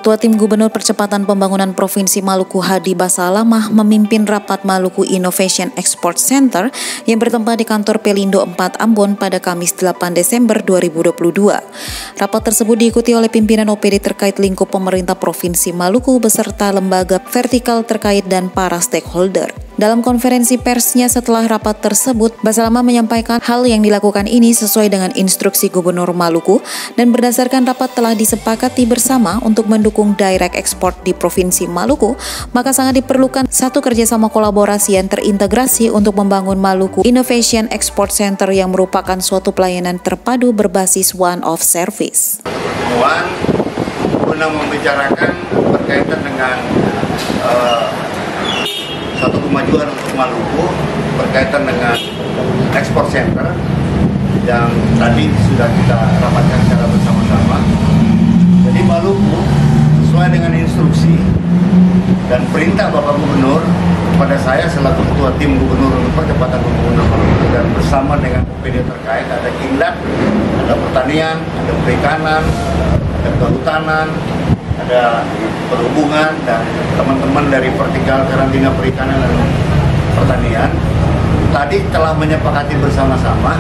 Ketua Tim Gubernur Percepatan Pembangunan Provinsi Maluku Hadi Basalamah memimpin rapat Maluku Innovation Export Center yang bertempat di kantor Pelindo 4 Ambon pada Kamis 8 Desember 2022. Rapat tersebut diikuti oleh pimpinan OPD terkait lingkup pemerintah Provinsi Maluku beserta lembaga vertikal terkait dan para stakeholder. Dalam konferensi persnya setelah rapat tersebut, Basalamah menyampaikan hal yang dilakukan ini sesuai dengan instruksi Gubernur Maluku dan berdasarkan rapat telah disepakati bersama untuk mendukung direct export di Provinsi Maluku, maka sangat diperlukan satu kerjasama kolaborasi yang terintegrasi untuk membangun Maluku Innovation Export Center yang merupakan suatu pelayanan terpadu berbasis one-off service. Guna membicarakan berkaitan dengan satu kemajuan untuk Maluku berkaitan dengan ekspor center yang tadi sudah kita rapatkan secara bersama-sama. Jadi Maluku sesuai dengan instruksi dan perintah Bapak Gubernur kepada saya selaku Ketua Tim Gubernur untuk Percepatan Pembangunan Maluku dan bersama dengan OPD terkait, ada Indap, ada pertanian, ada perikanan, ada kehutanan, ada perhubungan dan teman-teman dari vertikal karantina perikanan dan pertanian tadi telah menyepakati bersama-sama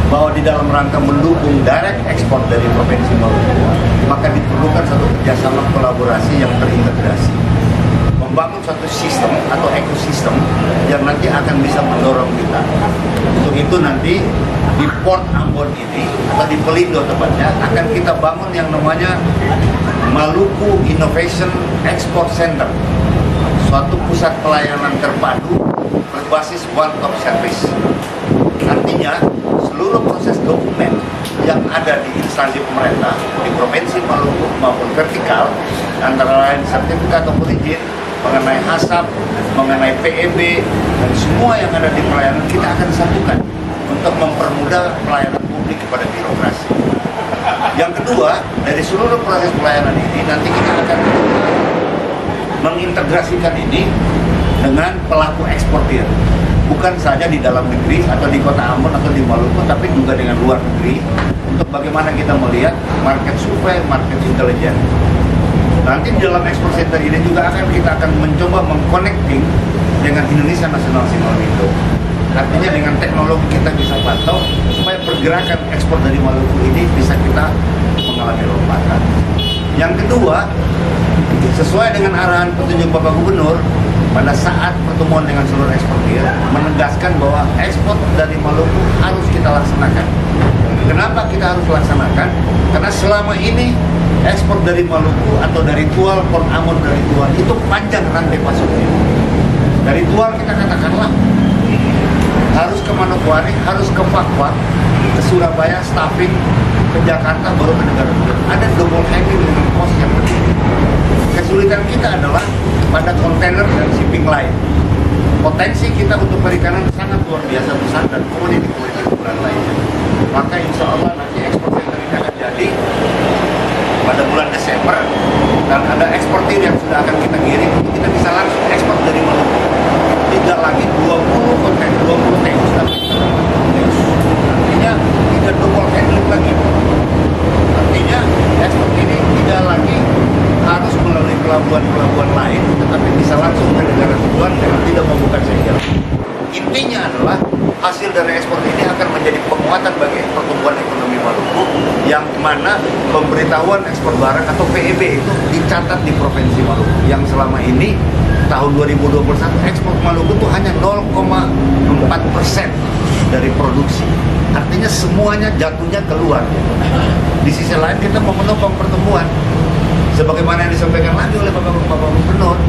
bahwa di dalam rangka mendukung direct ekspor dari Provinsi Maluku, maka diperlukan satu kerjasama kolaborasi yang terintegrasi, membangun suatu sistem atau ekosistem yang nanti akan bisa mendorong kita. Untuk itu nanti di Port Ambon ini atau di Pelindo tepatnya akan kita bangun yang namanya Maluku Innovation Export Center, suatu pusat pelayanan terpadu berbasis one-stop service. Artinya seluruh proses dokumen yang ada di instansi pemerintah di Provinsi Maluku maupun vertikal, antara lain sertifikat atau izin mengenai HASAP, mengenai PEB, dan semua yang ada di pelayanan kita akan satukan untuk mempermudah pelayanan publik kepada birokrasi. Yang kedua, dari seluruh proses pelayanan ini nanti kita akan mengintegrasikan ini dengan pelaku eksportir, bukan saja di dalam negeri atau di kota Ambon atau di Maluku, tapi juga dengan luar negeri, untuk bagaimana kita melihat market survey, market intelligence. Nanti di dalam export center ini juga kita akan mencoba mengconnecting dengan Indonesia National Single Window. Artinya dengan teknologi kita bisa pantau supaya pergerakan ekspor dari Maluku ini bisa kita mengalami lompatan. Yang kedua, sesuai dengan arahan petunjuk Bapak Gubernur pada saat pertemuan dengan seluruh eksportir, menegaskan bahwa ekspor dari Maluku harus kita laksanakan. Kenapa kita harus laksanakan? Karena selama ini ekspor dari Maluku atau dari Tual, Port Ambon dari Tual itu panjang rantai pasoknya. Dari Tual kita katakanlah harus ke Manokwari, harus ke Fakfak, ke Surabaya, Staffing, ke Jakarta, baru ke negara tujuan. Ada double handling dengan cost yang berbeda. Kesulitan kita adalah pada kontainer dan shipping line. Potensi kita untuk perikanan sangat luar biasa besar dan komoditi-komoditi ukuran lainnya. Maka insya Allah nanti ekspor center ini akan jadi pada bulan Desember dan ada eksportir yang sudah akan kita kirim untuk kita bisa langsung ekspor dari Maluku. Tidak lagi 20 kontainer, 20 teus, tapi artinya tidak double handling lagi. Artinya ekspor ini tidak lagi harus melalui pelabuhan-pelabuhan lain, tetapi bisa langsung ke negara tujuan dengan tidak membuka segel. Intinya adalah hasil dari ekspor ini akan menjadi penguatan bagi pertumbuhan ekonomi Maluku, yang mana pemberitahuan ekspor barang atau PEB itu dicatat di Provinsi Maluku, yang selama ini tahun 2021 ekspor Maluku itu hanya 0,4% dari produksi. Artinya semuanya jatuhnya keluar. Di sisi lain kita mau menopang pertumbuhan. Sebagaimana yang disampaikan lagi oleh Bapak Gubernur,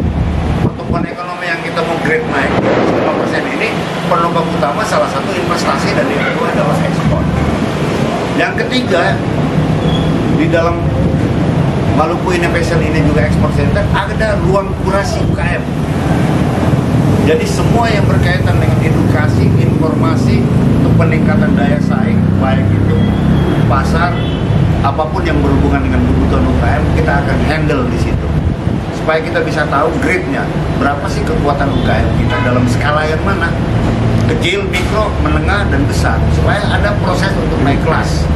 pertumbuhan ekonomi yang kita mau grade naik 5% ini penopang utama salah satu investasi dan yang kedua adalah ekspor. Yang ketiga, di dalam Maluku Innovation ini juga Export Center ada ruang kurasi UKM. Jadi semua yang berkaitan dengan edukasi, informasi untuk peningkatan daya saing, baik itu pasar, apapun yang berhubungan dengan kebutuhan UKM, kita akan handle di situ. Supaya kita bisa tahu grade-nya, berapa sih kekuatan UKM kita dalam skala yang mana, kecil, mikro, menengah, dan besar. Supaya ada proses untuk naik kelas.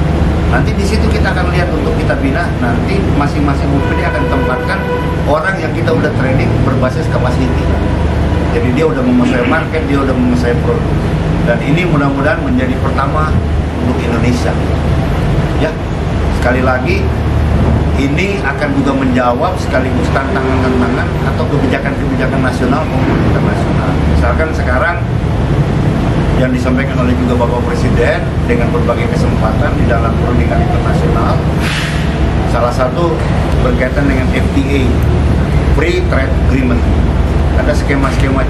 Nanti di situ kita akan lihat untuk kita bina, nanti masing-masing UPD akan tempatkan orang yang kita udah training berbasis capacity. Jadi dia udah menguasai market, dia udah menguasai produk. Dan ini mudah-mudahan menjadi pertama untuk Indonesia. Ya, sekali lagi ini akan juga menjawab sekaligus tantangan-tantangan atau kebijakan-kebijakan nasional maupun internasional. Misalkan sekarang yang disampaikan oleh juga Bapak Presiden dengan berbagai kesempatan di dalam perundingan internasional, salah satu berkaitan dengan FTA, Free Trade Agreement. Ada skema-skema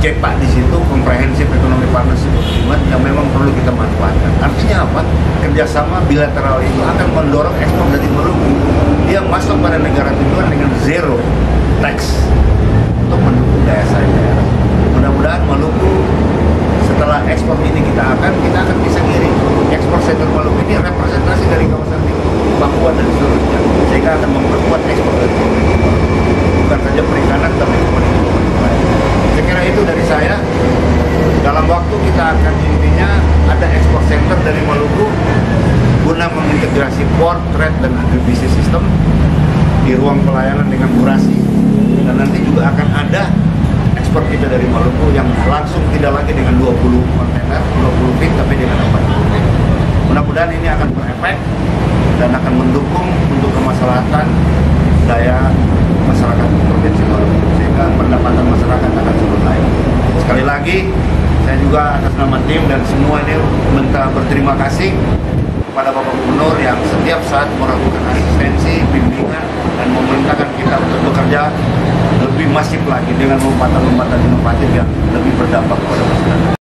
CEPA di situ, Comprehensive Economic Partnership Agreement, yang memang perlu kita manfaatkan. Artinya apa? Kerjasama bilateral itu akan mendorong ekspor dari Maluku. Dia masuk pada negara tujuan dengan zero tax untuk mendukung daya saing daerah. Mudah-mudahan Maluku setelah ekspor ini kita akan bisa ngirim. Ekspor sektor Maluku ini representasi dari kawasan Papua dan seluruhnya, sehingga akan memperkuat ekspor dari Maluku. Bukan saja perikanan tapi komoditi-komoditi lain. Saya kira itu dari saya. Dalam waktu kita akan intinya ada ekspor center dari Maluku guna mengintegrasi port, trade, dan agribusiness system di ruang pelayanan dengan kurasi. Dan nanti juga akan ada ekspor kita dari Maluku yang langsung tidak lagi dengan 20 kontainer, 20 feet, tapi dengan 40 feet. Mudah-mudahan ini akan berefek dan akan mendukung untuk kemaslahatan daya masyarakat Provinsi Maluku, sehingga pendapatan masyarakat akan turun naik. Sekali lagi, saya juga atas nama tim dan semua ini minta berterima kasih kepada Bapak Gubernur yang setiap saat melakukan asistensi, bimbingan, dan memerintahkan kita untuk bekerja lebih masif lagi dengan lompatan-lompatan inovatif yang lebih berdampak kepada masyarakat.